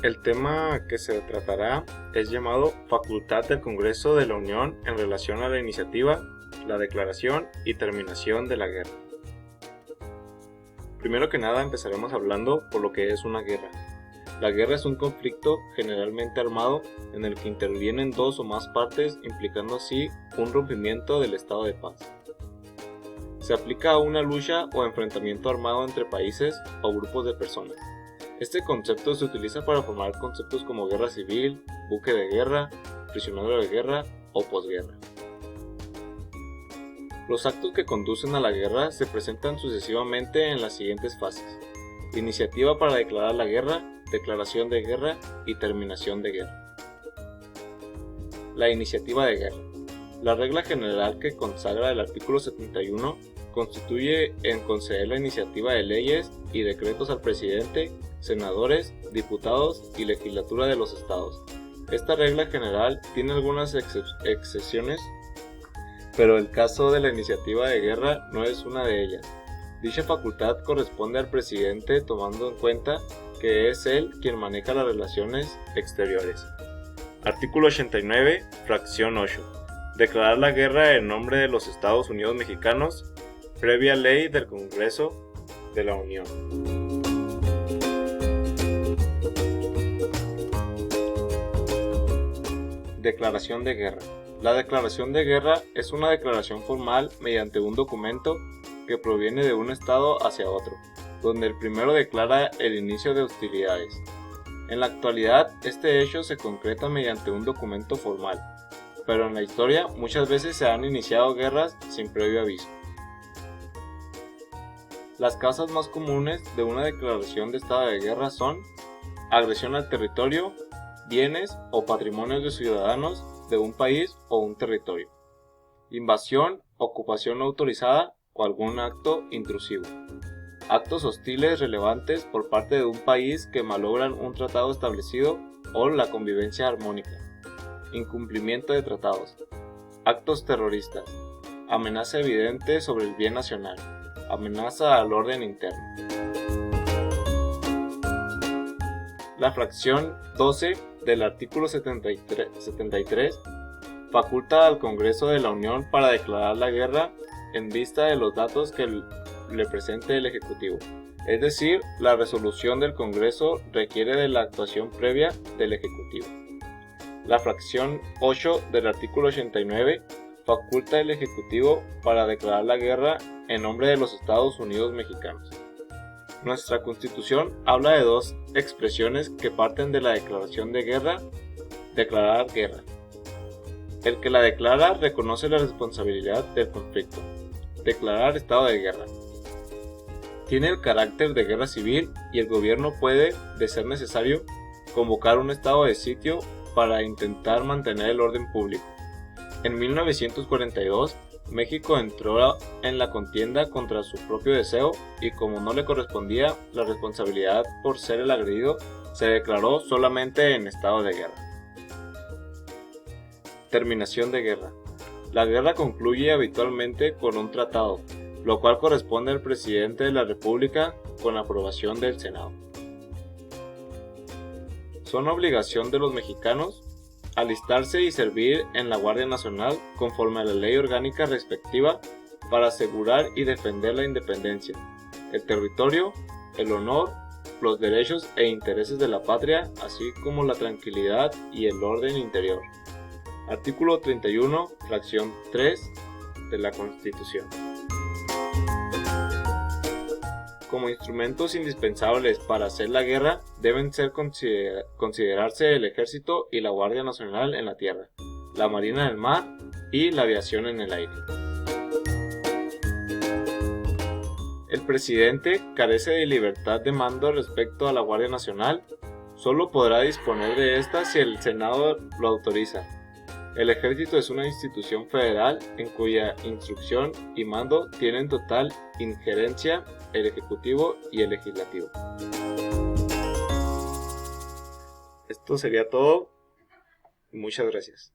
El tema que se tratará es llamado Facultad del Congreso de la Unión en relación a la iniciativa, la declaración y terminación de la guerra. Primero que nada empezaremos hablando por lo que es una guerra. La guerra es un conflicto generalmente armado en el que intervienen dos o más partes, implicando así un rompimiento del estado de paz. Se aplica a una lucha o enfrentamiento armado entre países o grupos de personas. Este concepto se utiliza para formar conceptos como guerra civil, buque de guerra, prisionero de guerra o posguerra. Los actos que conducen a la guerra se presentan sucesivamente en las siguientes fases: iniciativa para declarar la guerra, declaración de guerra y terminación de guerra. La iniciativa de guerra. La regla general que consagra el artículo 71 constituye en conceder la iniciativa de leyes y decretos al presidente, senadores, diputados y legislatura de los estados. Esta regla general tiene algunas excepciones, pero el caso de la iniciativa de guerra no es una de ellas. Dicha facultad corresponde al presidente, tomando en cuenta que es él quien maneja las relaciones exteriores. Artículo 89, fracción 8. Declarar la guerra en nombre de los Estados Unidos mexicanos, previa ley del Congreso de la Unión. Declaración de guerra. La declaración de guerra es una declaración formal mediante un documento que proviene de un estado hacia otro, donde el primero declara el inicio de hostilidades. En la actualidad, este hecho se concreta mediante un documento formal, pero en la historia muchas veces se han iniciado guerras sin previo aviso. Las causas más comunes de una declaración de estado de guerra son agresión al territorio, bienes o patrimonios de ciudadanos de un país o un territorio, invasión, ocupación no autorizada o algún acto intrusivo, actos hostiles relevantes por parte de un país que malogran un tratado establecido o la convivencia armónica, incumplimiento de tratados, actos terroristas, amenaza evidente sobre el bien nacional, amenaza al orden interno. La fracción 12 del artículo 73 faculta al Congreso de la Unión para declarar la guerra en vista de los datos que le presente el Ejecutivo. Es decir, la resolución del Congreso requiere de la actuación previa del Ejecutivo. La fracción 8 del artículo 89 faculta al Ejecutivo para declarar la guerra en nombre de los Estados Unidos mexicanos. Nuestra Constitución habla de dos expresiones que parten de la declaración de guerra: declarar guerra. El que la declara reconoce la responsabilidad del conflicto. Declarar estado de guerra. Tiene el carácter de guerra civil y el gobierno puede, de ser necesario, convocar un estado de sitio para intentar mantener el orden público. En 1942, México entró en la contienda contra su propio deseo y como no le correspondía la responsabilidad por ser el agredido, se declaró solamente en estado de guerra. Terminación de guerra. La guerra concluye habitualmente con un tratado, lo cual corresponde al presidente de la República con aprobación del Senado. Son obligación de los mexicanos alistarse y servir en la Guardia Nacional conforme a la ley orgánica respectiva para asegurar y defender la independencia, el territorio, el honor, los derechos e intereses de la patria, así como la tranquilidad y el orden interior. Artículo 31, fracción 3 de la Constitución. Como instrumentos indispensables para hacer la guerra deben considerarse el Ejército y la Guardia Nacional en la tierra, la Marina en el mar y la aviación en el aire. El presidente carece de libertad de mando respecto a la Guardia Nacional, solo podrá disponer de esta si el Senado lo autoriza. El Ejército es una institución federal en cuya instrucción y mando tienen total injerencia el Ejecutivo y el Legislativo. Esto sería todo. Muchas gracias.